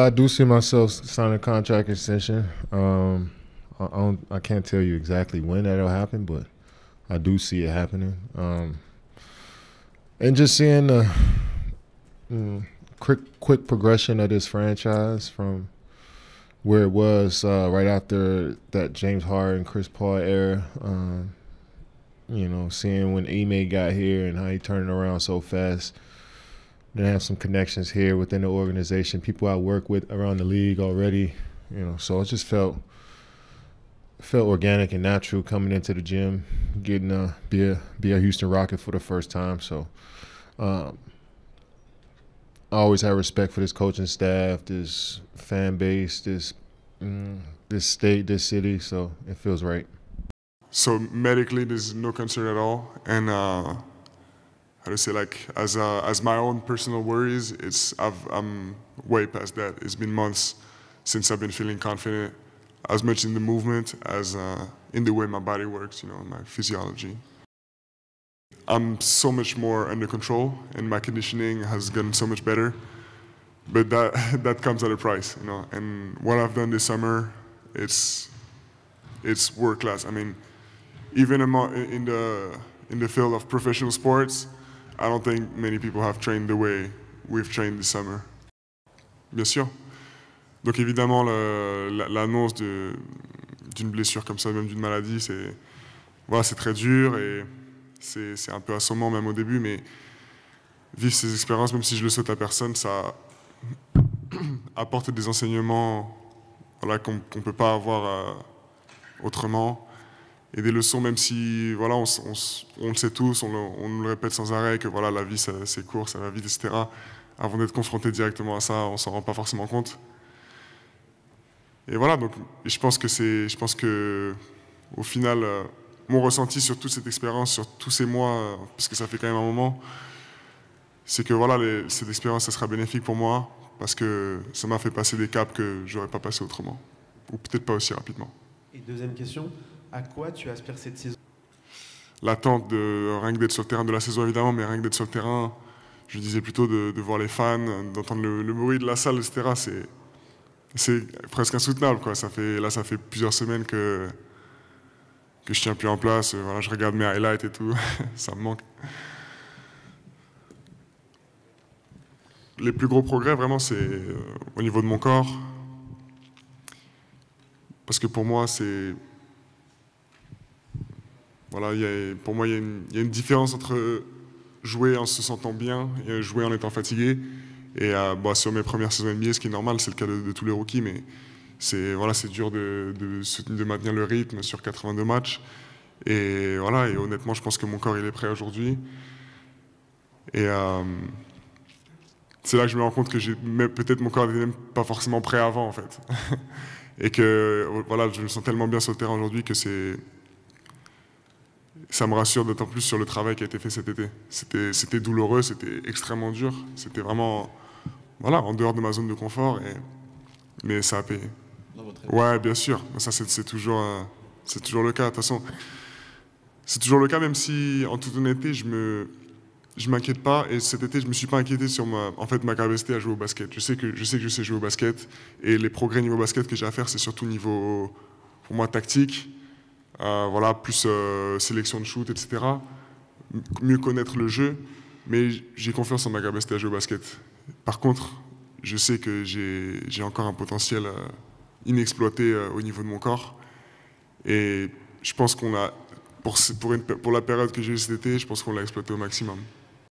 I do see myself signing a contract extension. I can't tell you exactly when that'll happen, but I do see it happening. And just seeing the quick progression of this franchise from where it was right after that James Harden, Chris Paul era. You know, seeing when Ime got here and how he turned it around so fast. Then have some connections here within the organization, people I work with around the league already. You know, so it just felt organic and natural coming into the gym, getting be a Houston Rocket for the first time. So I always have respect for this coaching staff, this fan base, this state, this city. So it feels right. So medically, there's no concern at all, and how to say, like, as my own personal worries, I'm way past that. It's been months since I've been feeling confident, as much in the movement as in the way my body works, you know, my physiology. I'm so much more under control, and my conditioning has gotten so much better. But that comes at a price, you know. And what I've done this summer, it's world class. I mean, even in the field of professional sports, I don't think many people have trained the way we've trained this summer. Bien sûr. Donc évidemment, l'annonce d'une blessure comme ça, même d'une maladie, c'est très dur et c'est un peu assommant même au début, mais vivre ces expériences, même si je le souhaite à personne, ça apporte des enseignements, voilà, qu'on ne peut pas avoir autrement. Et des leçons, même si voilà, on le sait tous, on nous le répète sans arrêt, que voilà, la vie c'est court, ça va vite, etc. Avant d'être confronté directement à ça, on s'en rend pas forcément compte. Et voilà, donc je pense que au final, mon ressenti sur toute cette expérience, sur tous ces mois, parce que ça fait quand même un moment, c'est que voilà, cette expérience, ça sera bénéfique pour moi, parce que ça m'a fait passer des caps que j'aurais pas passé autrement, ou peut-être pas aussi rapidement. Et deuxième question, à quoi tu aspires cette saison? L'attente de rien que d'être sur le terrain de la saison, évidemment, mais rien que d'être sur le terrain, je disais plutôt de voir les fans, d'entendre le bruit de la salle, etc. C'est presque insoutenable, quoi. Ça fait plusieurs semaines que je tiens plus en place. Voilà, je regarde mes highlights et tout, ça me manque. Les plus gros progrès, vraiment, c'est au niveau de mon corps. Parce que pour moi, c'est... Voilà, pour moi, il y a une différence entre jouer en se sentant bien et jouer en étant fatigué. Et sur mes premières saisons NBA, ce qui est normal, c'est le cas de tous les rookies, mais c'est dur de maintenir le rythme sur 82 matchs. Et voilà, et honnêtement, je pense que mon corps il est prêt aujourd'hui. Et c'est là que je me rends compte que peut-être mon corps n'était même pas forcément prêt avant, en fait. Et que voilà, je me sens tellement bien sur le terrain aujourd'hui que ça me rassure d'autant plus sur le travail qui a été fait cet été. C'était douloureux, c'était extrêmement dur. C'était vraiment, voilà, en dehors de ma zone de confort, mais ça a payé. Ouais, bien sûr. Ça, c'est toujours le cas. De toute façon, c'est toujours le cas, même si, en toute honnêteté, je m'inquiète pas. Et cet été, je me suis pas inquiété sur ma capacité à jouer au basket. Je sais que je sais jouer au basket. Et les progrès niveau basket que j'ai à faire, c'est surtout niveau, pour moi, tactique. Voilà, plus sélection de shoot, etc. Mieux connaître le jeu, mais j'ai confiance en ma capacité à jouer au basket. Par contre, je sais que j'ai encore un potentiel inexploité au niveau de mon corps. Et je pense qu'on a, pour la période que j'ai eue cet été, je pense qu'on l'a exploité au maximum. What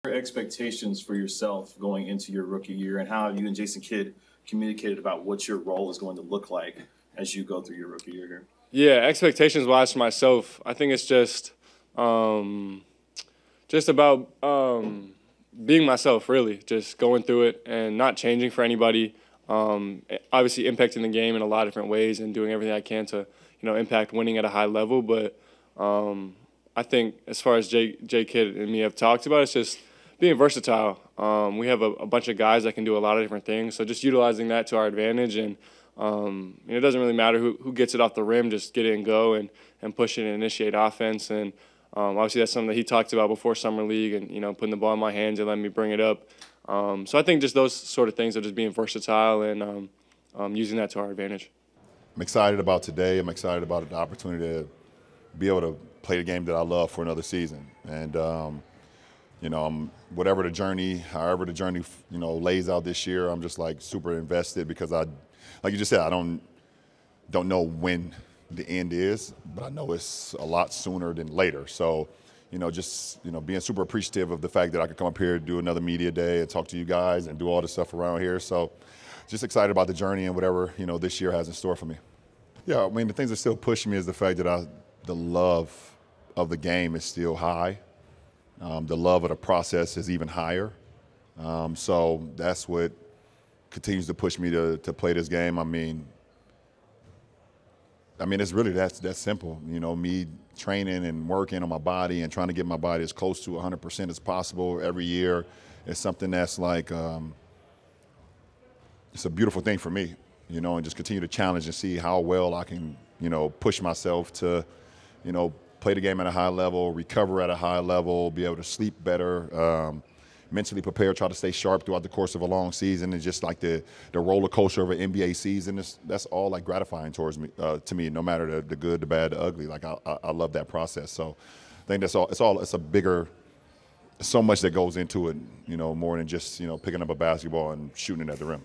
are your expectations for yourself going into your rookie year, and how have you and Jason Kidd communicated about what your role is going to look like as you go through your rookie year here? Yeah, expectations-wise for myself, I think it's just about being myself, really, just going through it and not changing for anybody. Obviously, impacting the game in a lot of different ways and doing everything I can to, impact winning at a high level. But I think as far as Jay Kidd and me have talked about, it's just being versatile. We have a bunch of guys that can do a lot of different things, so just utilizing that to our advantage. And it doesn't really matter who gets it off the rim, just get it and go and push it and initiate offense. And obviously that's something that he talked about before Summer League and, putting the ball in my hands and letting me bring it up. So I think just those sort of things are just being versatile and using that to our advantage. I'm excited about today. I'm excited about the opportunity to be able to play the game that I love for another season. And, you know, whatever the journey, however the journey, you know, lays out this year, I'm just like super invested because like you just said, I don't know when the end is, but I know it's a lot sooner than later. So, you know, just, you know, being super appreciative of the fact that I could come up here, do another media day and talk to you guys and do all the stuff around here. So just excited about the journey and whatever, you know, this year has in store for me. Yeah, I mean, the things that still push me is the fact that the love of the game is still high. The love of the process is even higher. So that's what continues to push me to play this game. I mean, it's really that simple. You know, me training and working on my body and trying to get my body as close to 100% as possible every year is something that's like, it's a beautiful thing for me, you know, and just continue to challenge and see how well I can, you know, push myself to, you know, play the game at a high level, recover at a high level, be able to sleep better, mentally prepare, try to stay sharp throughout the course of a long season, and just like the roller coaster of an NBA season, that's all like gratifying towards me, to me, no matter the good, the bad, the ugly. Like I love that process. So I think that's all. It's a bigger, so much that goes into it, you know, more than just, you know, picking up a basketball and shooting it at the rim.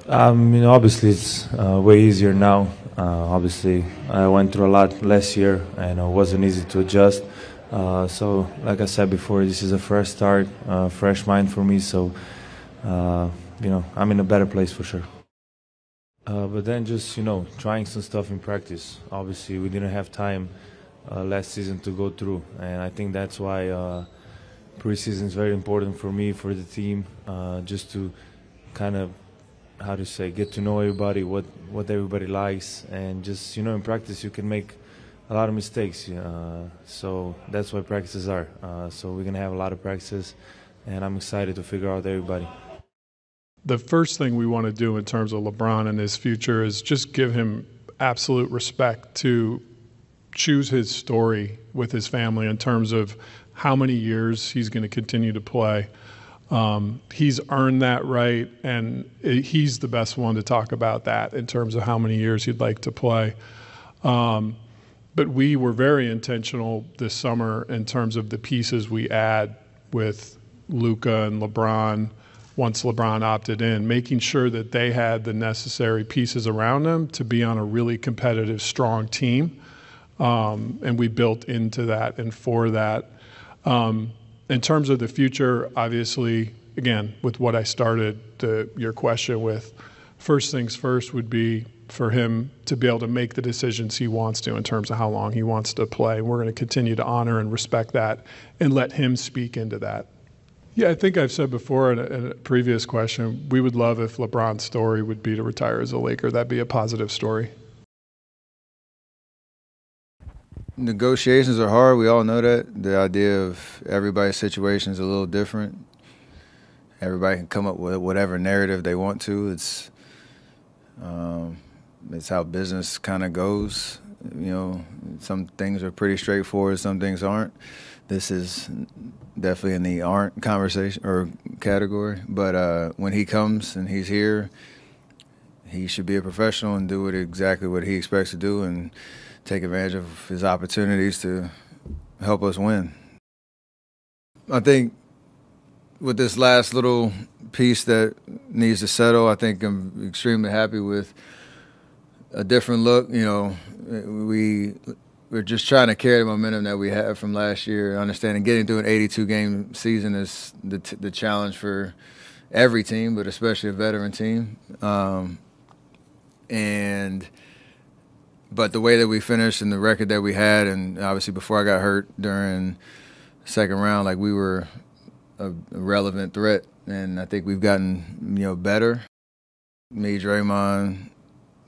Obviously it's way easier now. Obviously I went through a lot last year and it wasn't easy to adjust. So like I said before, this is a fresh start, fresh mind for me. So, I'm in a better place for sure. But then just, trying some stuff in practice. Obviously we didn't have time last season to go through. And I think that's why preseason is very important for me, for the team, just to kind of, get to know everybody, what everybody likes, and just, in practice you can make a lot of mistakes. So that's why practices are. So we're going to have a lot of practices, and I'm excited to figure out everybody. The first thing we want to do in terms of LeBron and his future is just give him absolute respect to choose his story with his family in terms of how many years he's going to continue to play. He's earned that right, and he's the best one to talk about that in terms of how many years he'd like to play. But we were very intentional this summer in terms of the pieces we add with Luka and LeBron once LeBron opted in, making sure that they had the necessary pieces around them to be on a really competitive, strong team. And we built into that and for that. In terms of the future, obviously, again, with what I started your question with, first things first would be for him to be able to make the decisions he wants to in terms of how long he wants to play. We're going to continue to honor and respect that and let him speak into that. Yeah, I think I've said before in a previous question, we would love if LeBron's story would be to retire as a Laker. That'd be a positive story. Negotiations are hard. We all know that. The idea of everybody's situation is a little different. Everybody can come up with whatever narrative they want to. It's how business kind of goes. Some things are pretty straightforward. Some things aren't. This is definitely in the aren't conversation or category. But when he comes and he's here, he should be a professional and do exactly what he expects to do and take advantage of his opportunities to help us win. I think with this last little piece that needs to settle, I think I'm extremely happy with a different look. We're just trying to carry the momentum that we have from last year, understanding getting through an 82-game season is the challenge for every team, but especially a veteran team. But the way that we finished and the record that we had, and obviously before I got hurt during the second round, like we were a relevant threat, and I think we've gotten better. Me, Draymond,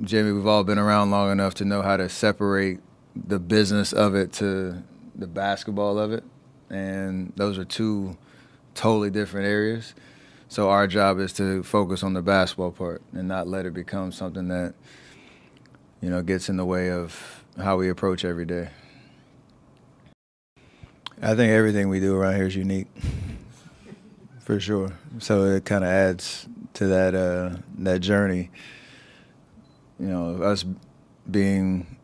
Jimmy, we've all been around long enough to know how to separate the business of it to the basketball of it, and those are two totally different areas. So our job is to focus on the basketball part and not let it become something that gets in the way of how we approach every day. I think everything we do around here is unique, for sure. So it kind of adds to that journey. Us being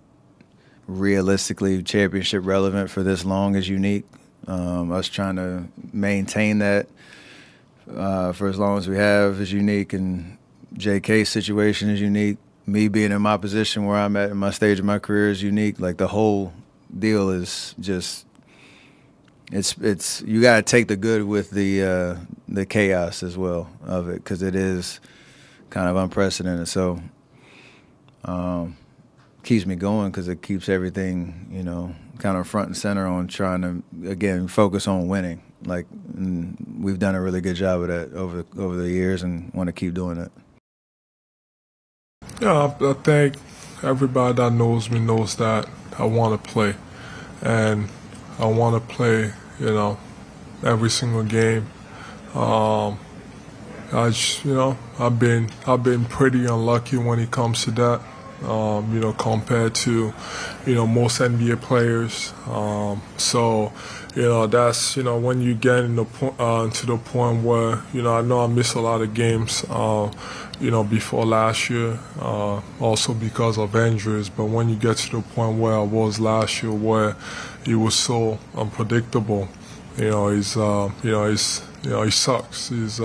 realistically championship relevant for this long is unique. Us trying to maintain that for as long as we have is unique, and JK's situation is unique. Me being in my position where I'm at in my stage of my career is unique. Like, the whole deal is just, it's you got to take the good with the chaos as well of it, because it is kind of unprecedented. So keeps me going, because it keeps everything, kind of front and center on trying to, again, focus on winning. Like, we've done a really good job of that over the years, and want to keep doing it. Yeah, I think everybody that knows me knows that I want to play, and I want to play, every single game. I've been pretty unlucky when it comes to that. Compared to, most NBA players. So, that's, when you get to the point where, I know I missed a lot of games, before last year, also because of injuries. But when you get to the point where I was last year, where it was so unpredictable, it sucks. It's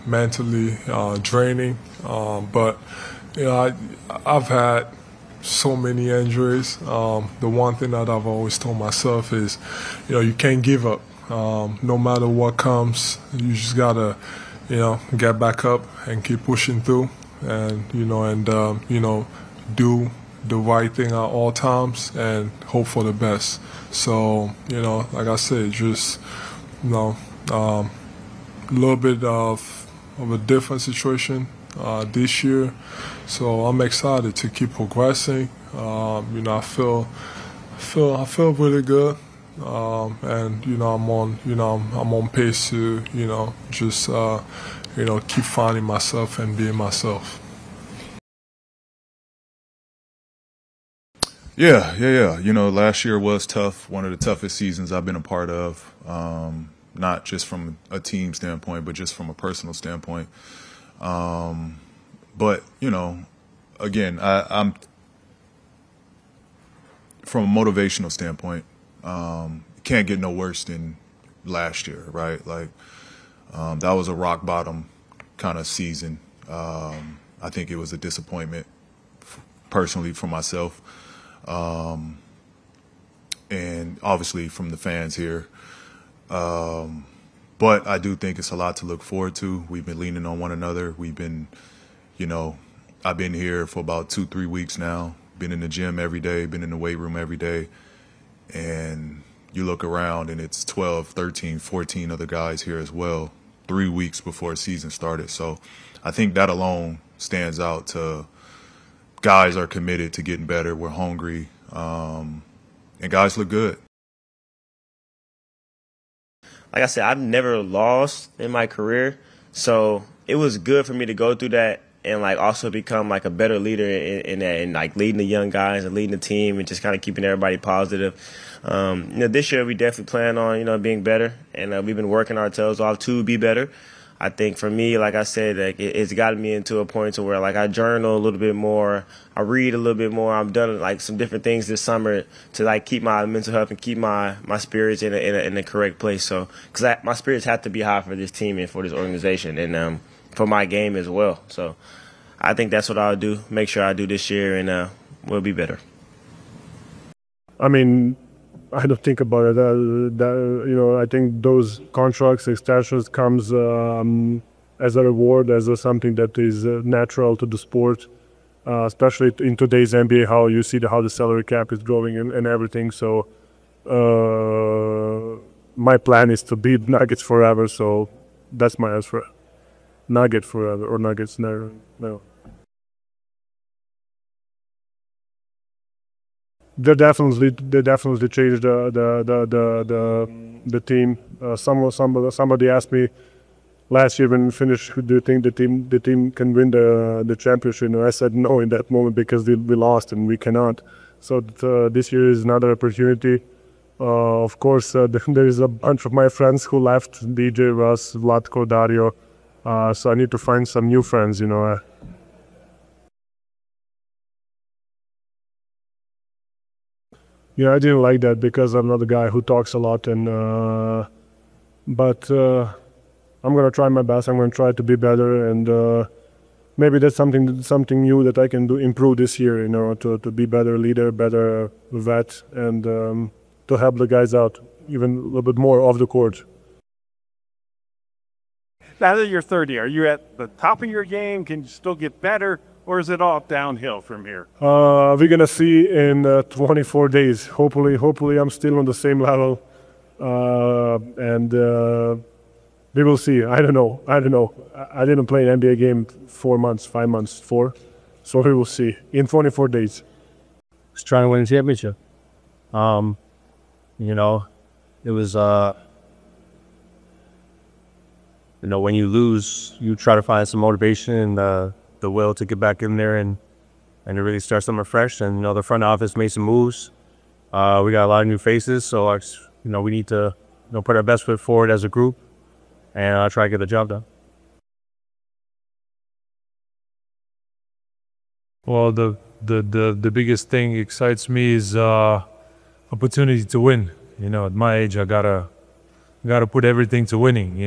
mentally draining. But I've had so many injuries. The one thing that I've always told myself is, you can't give up. No matter what comes, you just gotta, get back up and keep pushing through, and do the right thing at all times and hope for the best. So, like I said, just, a little bit of a different situation this year, so I'm excited to keep progressing. I feel really good, and I'm on pace to just keep finding myself and being myself. Yeah. Last year was tough. One of the toughest seasons I've been a part of. Not just from a team standpoint, but just from a personal standpoint. But, again, I'm from a motivational standpoint, can't get no worse than last year, right? Like, that was a rock bottom kind of season. I think it was a disappointment personally for myself. And obviously from the fans here. But I do think it's a lot to look forward to. We've been leaning on one another. We've been, I've been here for about 2-3 weeks now. Been in the gym every day, been in the weight room every day. And you look around and it's 12, 13, 14 other guys here as well, 3 weeks before the season started. So I think that alone stands out to guys are committed to getting better. We're hungry. And guys look good. Like I said, I've never lost in my career, so it was good for me to go through that and also become a better leader in that, and leading the young guys and leading the team and just kind of keeping everybody positive. This year we definitely plan on being better, and we've been working our tails off to be better. I think for me, like I said, it's gotten me into a point to where I journal a little bit more, I read a little bit more. I've done some different things this summer to keep my mental health and keep my spirits in the correct place. So, because my spirits have to be high for this team and for this organization, and for my game as well. So, I think that's what I'll do. Make sure I do this year, and we'll be better. I mean, I don't think about it. I think those contracts, extensions comes as a reward, as something that is natural to the sport, especially in today's NBA, how you see how the salary cap is growing and everything. So my plan is to be Nuggets forever. So that's my answer. Nugget forever, or Nuggets never. No. They definitely changed the team. Somebody asked me last year when we finished, do you think the team can win the championship? I said no in that moment because we lost and we cannot. So this year is another opportunity. Of course, there is a bunch of my friends who left, DJ, Russ, Vlatko, Dario. So I need to find some new friends, Yeah, I didn't like that because I'm not a guy who talks a lot, but I'm gonna try my best. I'm gonna try to be better, and maybe that's something new that I can improve this year. To be better leader, better vet, and to help the guys out even a little bit more off the court. Now that you're 30, are you at the top of your game? Can you still get better? Or is it all downhill from here? We're gonna see in 24 days. Hopefully, I'm still on the same level, and we will see. I don't know. I didn't play an NBA game 4 months, 5 months, 4. So we will see in 24 days. Just trying to win a championship. It was. When you lose, you try to find some motivation and the will to get back in there and to really start something fresh. And the front office made some moves. We got a lot of new faces, so we need to put our best foot forward as a group and try to get the job done. Well, the biggest thing excites me is opportunity to win. At my age, I gotta put everything to winning.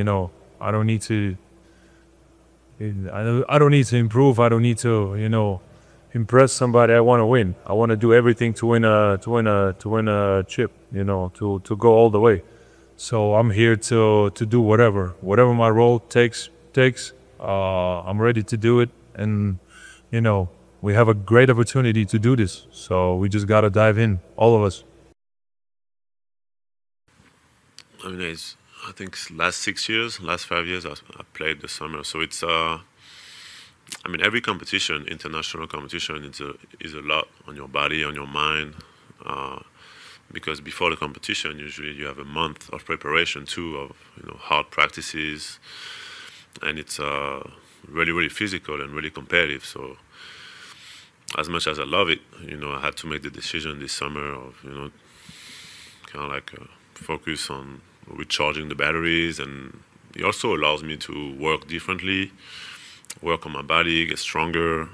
I don't need to. I don't need to improve. I don't need to, impress somebody. I want to win. I want to do everything to win a chip. To go all the way. So I'm here to do whatever my role takes. I'm ready to do it, and we have a great opportunity to do this. So we just gotta dive in, all of us. I think last 5 years, I played the summer. So it's, every competition, international competition, is a lot on your body, on your mind. Because before the competition, usually you have a month of preparation too, of hard practices, and it's really, really physical and really competitive. So as much as I love it, I had to make the decision this summer of kind of like focus on recharging the batteries, and it also allows me to work differently, work on my body, get stronger.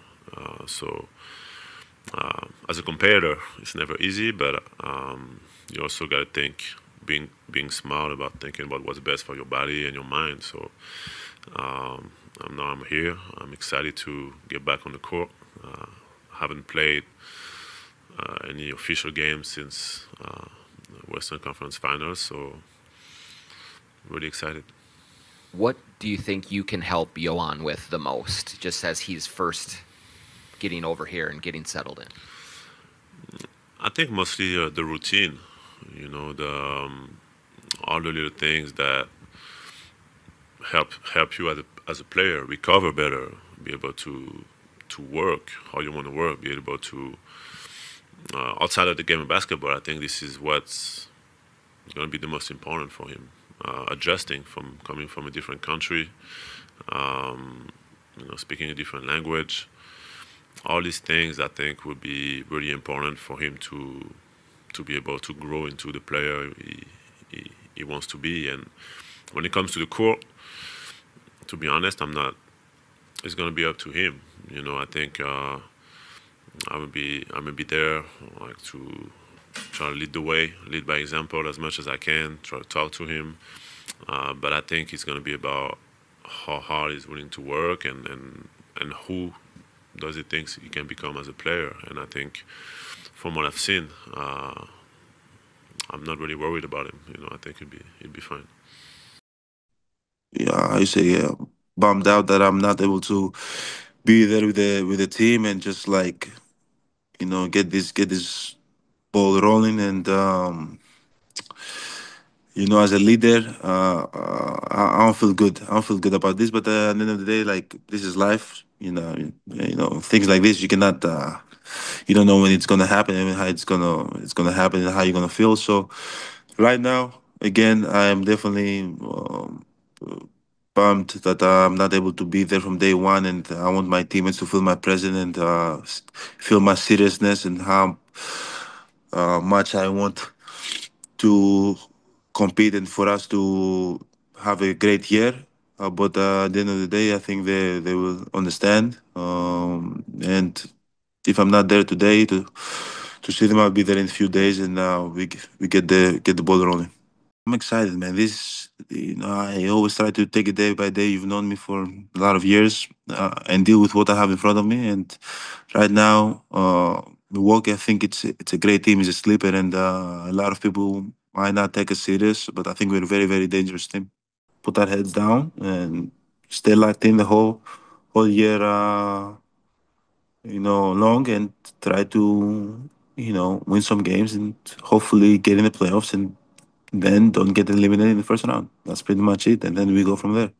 As a competitor, it's never easy, but you also got to think, being smart about thinking about what's best for your body and your mind. So now I'm here. I'm excited to get back on the court. Haven't played any official games since Western Conference Finals, so really excited. What do you think you can help Johan with the most, just as he's first getting over here and getting settled in? I think mostly the routine, all the little things that help you as a player recover better, be able to work how you want to work, be able to outside of the game of basketball. I think this is what's going to be the most important for him. Adjusting from coming from a different country, speaking a different language. All these things I think would be really important for him to be able to grow into the player he wants to be. And when it comes to the court, to be honest, it's going to be up to him. I think I'm gonna be there, like, to try to lead the way, lead by example as much as I can, try to talk to him. But I think it's going to be about how hard he's willing to work and who does he think he can become as a player. And I think from what I've seen, I'm not really worried about him. I think he'd be fine. Yeah, I say bummed out that I'm not able to be there with the team and just get this ball rolling, and as a leader, I don't feel good. I don't feel good about this. But at the end of the day, this is life. Things like this you cannot. You don't know when it's gonna happen and how it's gonna happen and how you're gonna feel. So right now, again, I am definitely pumped that I'm not able to be there from day one, and I want my teammates to feel my presence and feel my seriousness and how much I want to compete and for us to have a great year. But at the end of the day, I think they will understand. And if I'm not there today to see them, I'll be there in a few days, and we get the ball rolling. I'm excited, man. I always try to take it day by day. You've known me for a lot of years and deal with what I have in front of me. And right now, Milwaukee, I think it's a great team. It's a sleeper, and a lot of people might not take us serious, but I think we're a very, very dangerous team. Put our heads down and stay locked in the whole year, long, and try to, win some games and hopefully get in the playoffs and then don't get eliminated in the first round. That's pretty much it, and then we go from there.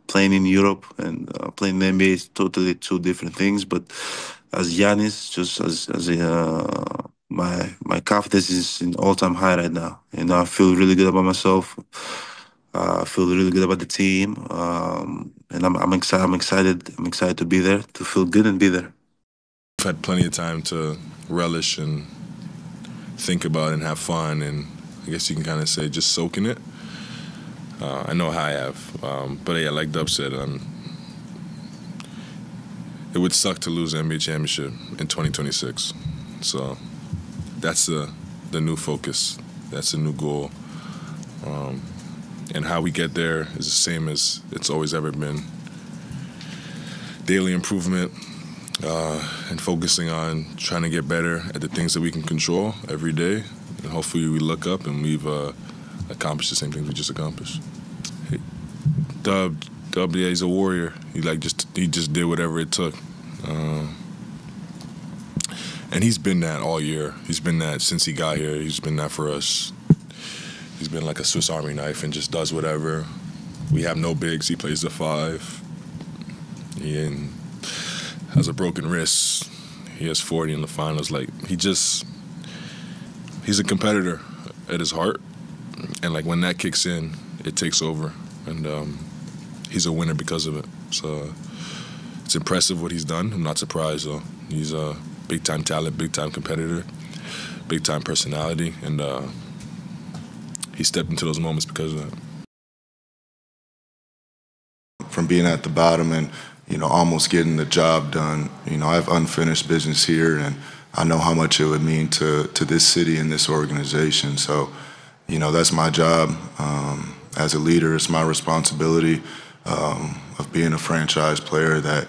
Playing in Europe and playing in the NBA is totally two different things. But as Giannis, just as my confidence is in all-time high right now, and I feel really good about myself. I feel really good about the team, and I'm excited. I'm excited to be there, to feel good and be there. I've had plenty of time to relish and think about it and have fun, and I guess you can kind of say just soak in it. I know how I have, but yeah, like Dub said, it would suck to lose the NBA championship in 2026. So that's the new focus. That's the new goal. And how we get there is the same as it's always ever been. Daily improvement and focusing on trying to get better at the things that we can control every day. And hopefully we look up and we've accomplished the same things we just accomplished. Hey, Dub, yeah, he's a warrior. He just did whatever it took. And he's been that all year. He's been that since he got here. He's been that for us. He's been like a Swiss Army knife and just does whatever. We have no bigs. He plays the 5. He has a broken wrist. He has 40 in the finals. Like, he's a competitor at his heart. And like when that kicks in, it takes over. And he's a winner because of it. So it's impressive what he's done. I'm not surprised though. He's a big-time talent, big-time competitor, big-time personality, and he stepped into those moments because of that. From being at the bottom and, almost getting the job done, I have unfinished business here, and I know how much it would mean to this city and this organization. So, that's my job. As a leader, it's my responsibility of being a franchise player that,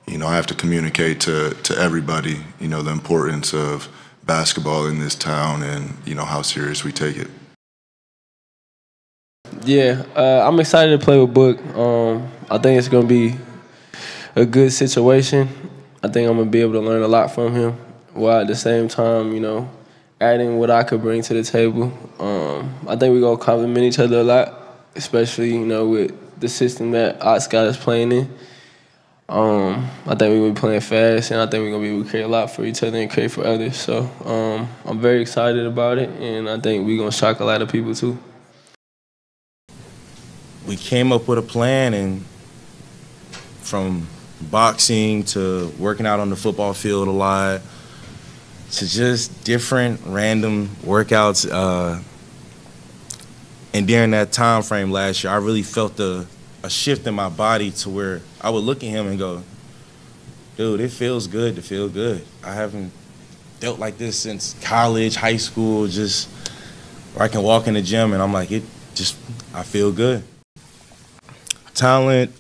I have to communicate to everybody, the importance of basketball in this town and, how serious we take it. Yeah, I'm excited to play with Book. I think it's going to be a good situation. I think I'm going to be able to learn a lot from him, while at the same time, adding what I could bring to the table. I think we're going to complement each other a lot, especially, with the system that Ox got us playing in. I think we're going to be playing fast, and I think we're going to be able to create a lot for each other and create for others. So I'm very excited about it, and I think we're going to shock a lot of people too. We came up with a plan, and from boxing to working out on the football field a lot to just different random workouts. And during that time frame last year, I really felt a shift in my body to where I would look at him and go, dude, it feels good to feel good. I haven't felt like this since college, high school, just where I can walk in the gym and I'm like, I feel good. Talent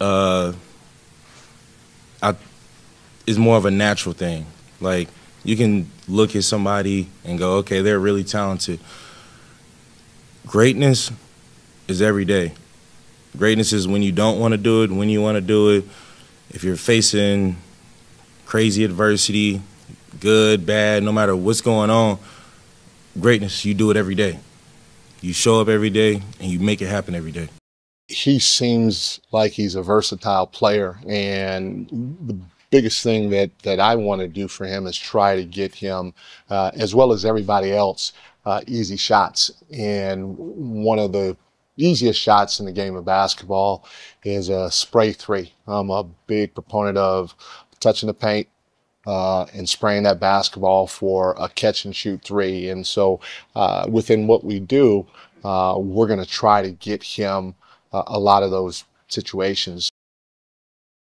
is more of a natural thing. Like, you can look at somebody and go, okay, they're really talented. Greatness is every day. Greatness is when you don't want to do it, when you want to do it. If you're facing crazy adversity, good, bad, no matter what's going on, greatness, you do it every day. You show up every day and you make it happen every day. He seems like he's a versatile player, and the biggest thing that I want to do for him is try to get him, as well as everybody else, easy shots. And one of the easiest shots in the game of basketball is a spray three. I'm a big proponent of touching the paint and spraying that basketball for a catch and shoot three. And so within what we do, we're going to try to get him a lot of those situations.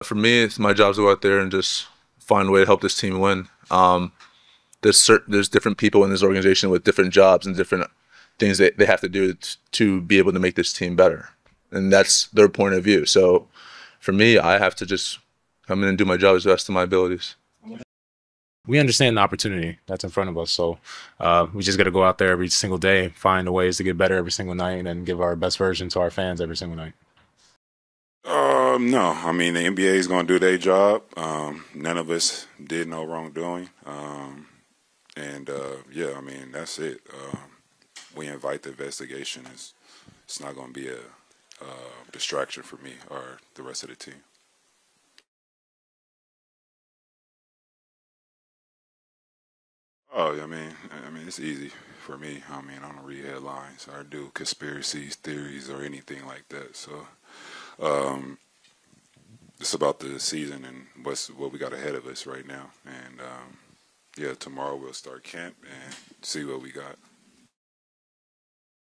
For me, it's my job to go out there and just find a way to help this team win. There's different people in this organization with different jobs and different things that they have to do to be able to make this team better. And that's their point of view. So for me, I have to just come in and do my job as best of my abilities. We understand the opportunity that's in front of us, so we just got to go out there every single day, find the ways to get better every single night, and give our best version to our fans every single night. No, I mean, the NBA is going to do their job. None of us did no wrongdoing. Yeah, I mean, that's it. We invite the investigation. It's not going to be a distraction for me or the rest of the team. Oh, I mean, it's easy for me. I mean, I don't read headlines or do conspiracies, theories, or anything like that. So, it's about the season and what we got ahead of us right now. And yeah, tomorrow we'll start camp and see what we got.